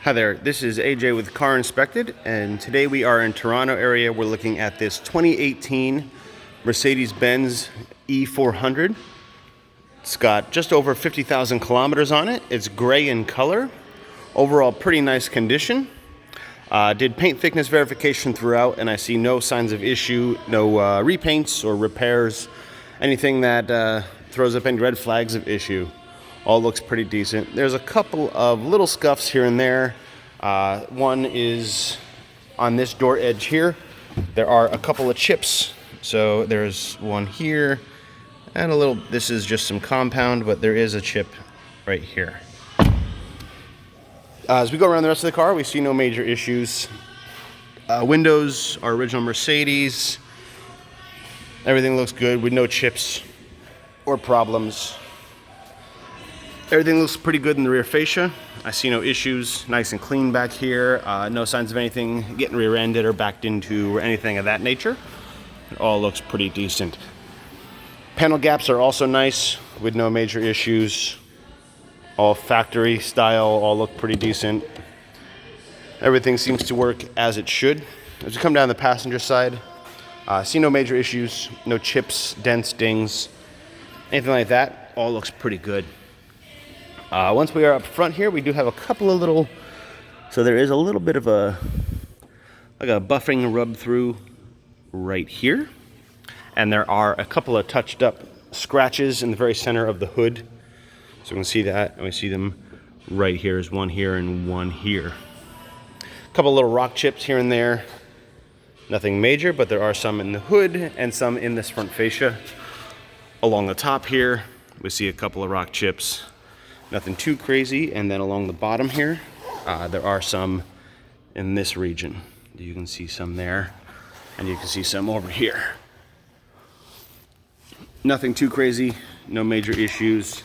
Hi there, this is AJ with Car Inspected, and today we are in Toronto area. We're looking at this 2018 Mercedes E400. It's got just over 50,000 kilometers on it. It's gray in color. Overall, pretty nice condition. Did paint thickness verification throughout, and I see no signs of issue, no repaints or repairs, anything that throws up any red flags of issue. All looks pretty decent. There's a couple of little scuffs here and there. One is on this door edge here. There are a couple of chips. So there's one here and a little, this is just some compound, but there is a chip right here. As we go around the rest of the car, we see no major issues. Windows are original Mercedes. Everything looks good with no chips or problems. Everything looks pretty good in the rear fascia. I see no issues. Nice and clean back here. No signs of anything getting rear-ended or backed into or anything of that nature. It all looks pretty decent. Panel gaps are also nice with no major issues. All factory style, all look pretty decent. Everything seems to work as it should. As we come down the passenger side, see no major issues, no chips, dents, dings, anything like that. All looks pretty good. Once we are up front here, we do have a couple of little, so there is a little bit of a buffing rub through right here. And there are a couple of touched up scratches in the very center of the hood. So we can see that, and we see them right here. There's one here and one here. A couple little rock chips here and there. Nothing major, but there are some in the hood and some in this front fascia. Along the top here, we see a couple of rock chips. Nothing too crazy. And then along the bottom here, there are some in this region. You can see some there, and you can see some over here. Nothing too crazy, no major issues.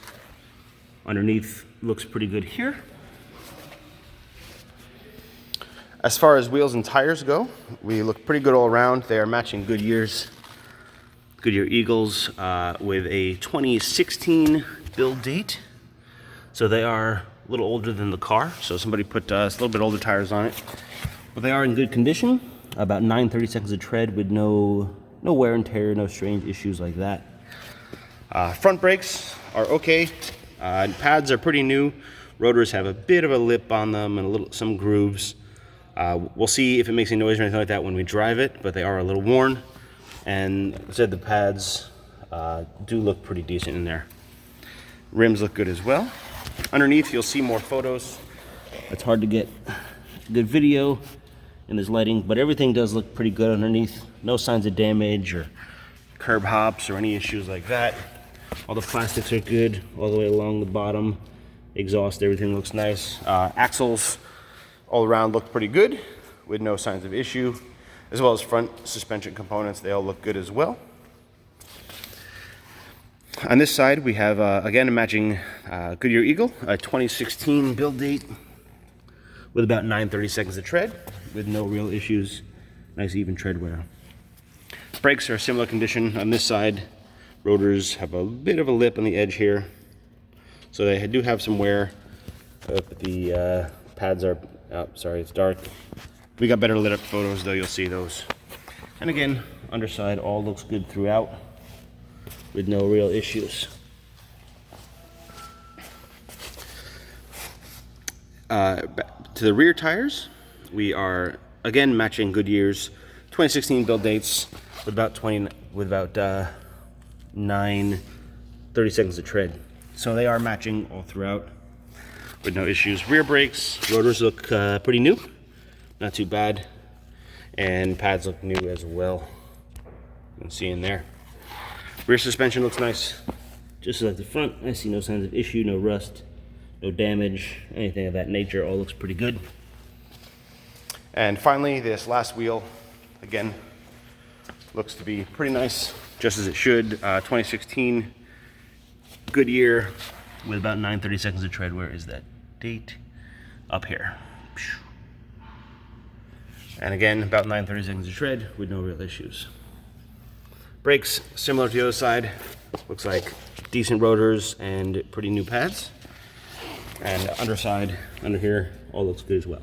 Underneath looks pretty good here. As far as wheels and tires go, we look pretty good all around. They are matching Goodyear Eagles with a 2016 build date. So they are a little older than the car. So somebody put a little bit older tires on it. But they are in good condition. About 9/32 of tread with no wear and tear, no strange issues like that. Front brakes are okay. Pads are pretty new. Rotors have a bit of a lip on them and some grooves. We'll see if it makes any noise or anything like that when we drive it, but they are a little worn. And I said the pads do look pretty decent in there. Rims look good as well. Underneath, you'll see more photos. It's hard to get good video in this lighting, but everything does look pretty good underneath. No signs of damage or curb hops or any issues like that. All the plastics are good all the way along the bottom. Exhaust, everything looks nice. Axles all around look pretty good with no signs of issue, as well as front suspension components. They all look good as well. On this side, we have, again, a matching Goodyear Eagle, a 2016 build date with about 9/32 of tread with no real issues. Nice even tread wear. Brakes are similar condition on this side. Rotors have a bit of a lip on the edge here, so they do have some wear. But the pads are, oh, sorry, it's dark. We got better lit up photos though, you'll see those. And again, underside all looks good throughout with no real issues. To the rear tires, we are again matching Goodyear's 2016 build dates with about 9/32 of tread. So they are matching all throughout with no issues. Rear brakes, rotors look pretty new, not too bad, and pads look new as well. You can see in there. Rear suspension looks nice, just like the front. I see no signs of issue, no rust, no damage, anything of that nature. All looks pretty good. And finally, this last wheel, again, looks to be pretty nice, just as it should. 2016 Goodyear with about 9/32 of tread. Where is that date? Up here. And again, about 9/32 of tread with no real issues. Brakes, similar to the other side. Looks like decent rotors and pretty new pads. And underside, under here, all looks good as well.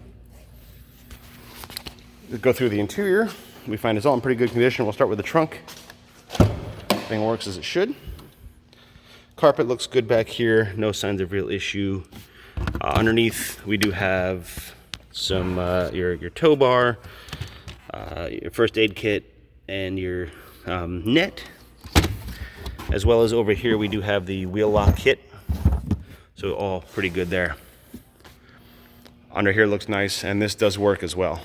We'll go through the interior. We find it's all in pretty good condition. We'll start with the trunk. Everything works as it should. Carpet looks good back here. No signs of real issue. Underneath, we do have some your tow bar, your first aid kit, and your net. As well as over here, we do have the wheel lock kit. So all pretty good there. Under here looks nice, and this does work as well.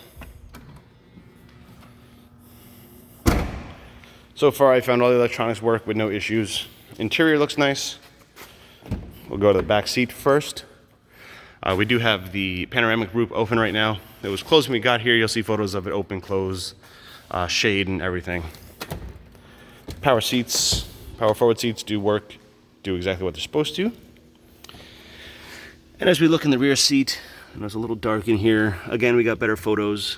So far, I found all the electronics work with no issues. Interior looks nice. We'll go to the back seat first. We do have the panoramic roof open right now. It was closed when we got here. You'll see photos of it open, close, shade, and everything. Power seats, power forward seats do work, do exactly what they're supposed to. And as we look in the rear seat, and it's a little dark in here, again, we got better photos,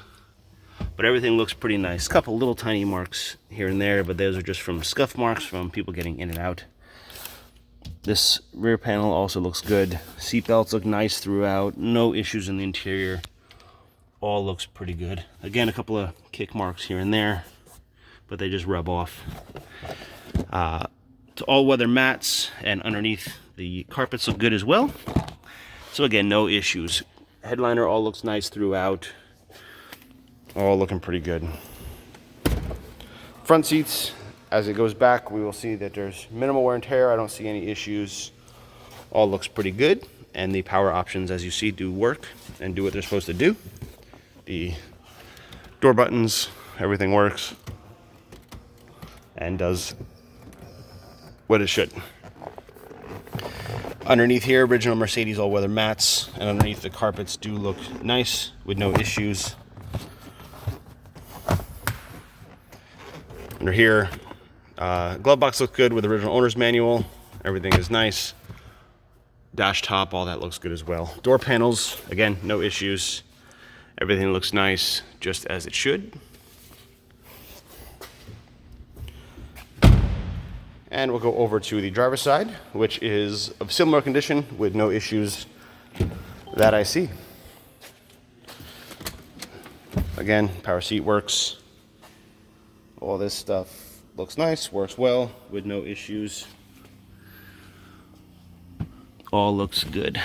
but everything looks pretty nice. A couple little tiny marks here and there, but those are just from scuff marks from people getting in and out. This rear panel also looks good. Seat belts look nice throughout. No issues in the interior. All looks pretty good. Again, a couple of kick marks here and there, but they just rub off. It's all-weather mats, and underneath the carpets look good as well. So again, no issues. Headliner all looks nice throughout. All looking pretty good. Front seats, as it goes back, we will see that there's minimal wear and tear. I don't see any issues. All looks pretty good. And the power options, as you see, do work and do what they're supposed to do. The door buttons, everything works and does what it should. Underneath here, original Mercedes all-weather mats, and underneath the carpets do look nice with no issues. Under here, glove box looks good with original owner's manual. Everything is nice. Dash top, all that looks good as well. Door panels, again, no issues. Everything looks nice, just as it should. And we'll go over to the driver's side, which is of similar condition with no issues that I see. Again, power seat works. All this stuff looks nice, works well with no issues. All looks good.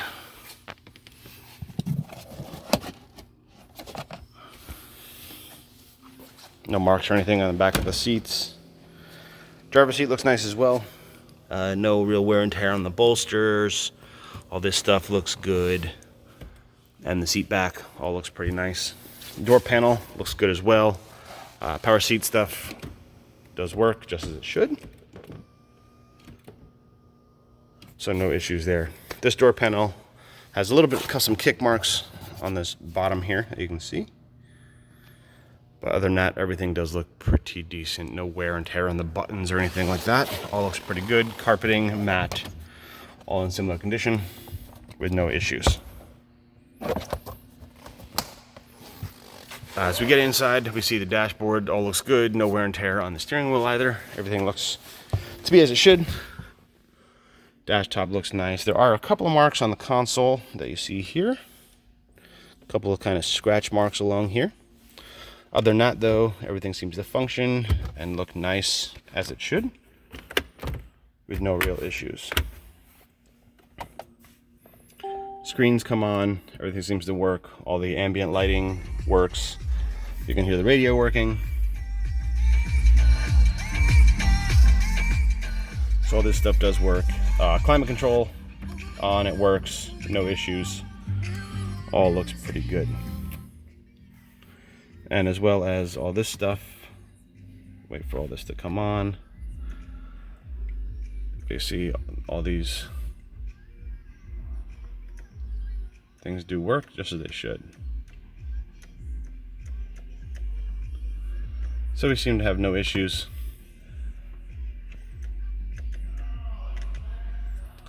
No marks or anything on the back of the seats. Driver's seat looks nice as well. No real wear and tear on the bolsters. All this stuff looks good. And the seat back all looks pretty nice. Door panel looks good as well. Power seat stuff does work just as it should. So no issues there. This door panel has a little bit of custom kick marks on this bottom here that you can see. But other than that, everything does look pretty decent. No wear and tear on the buttons or anything like that. All looks pretty good. Carpeting, mat, all in similar condition with no issues. As we get inside, we see the dashboard all looks good. No wear and tear on the steering wheel either. Everything looks to be as it should. Dash top looks nice. There are a couple of marks on the console that you see here. A couple of kind of scratch marks along here. Other than that, though, everything seems to function and look nice as it should, with no real issues. Screens come on, everything seems to work. All the ambient lighting works. You can hear the radio working. So all this stuff does work. Climate control on, it works, no issues. All looks pretty good. And as well as all this stuff, wait for all this to come on. You see all these things do work just as they should. So we seem to have no issues.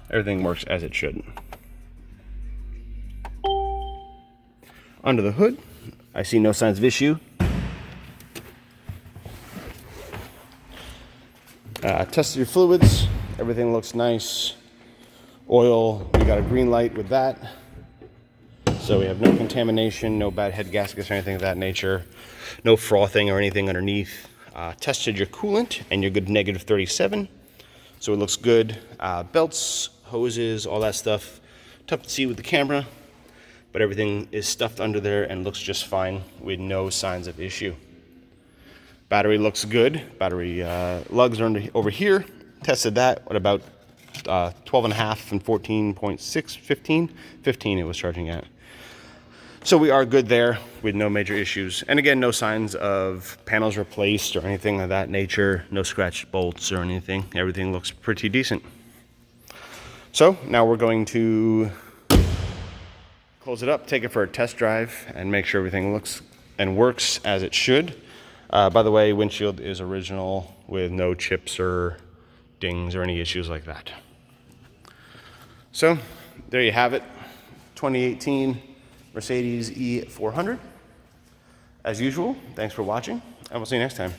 Everything works as it should. Under the hood, I see no signs of issue. Tested your fluids. Everything looks nice. Oil, we got a green light with that. So we have no contamination, no bad head gaskets or anything of that nature, no frothing or anything underneath. Tested your coolant and you're good negative 37. So it looks good. Belts, hoses, all that stuff. Tough to see with the camera, but everything is stuffed under there and looks just fine with no signs of issue. Battery looks good. Battery lugs are over here. Tested that at about 12.5 and 14.6, 15 it was charging at. So we are good there with no major issues. And again, no signs of panels replaced or anything of that nature. No scratched bolts or anything. Everything looks pretty decent. So now we're going to close it up, take it for a test drive, and make sure everything looks and works as it should. By the way, windshield is original with no chips or dings or any issues like that. So there you have it, 2018 Mercedes E400. As usual, thanks for watching, and we'll see you next time.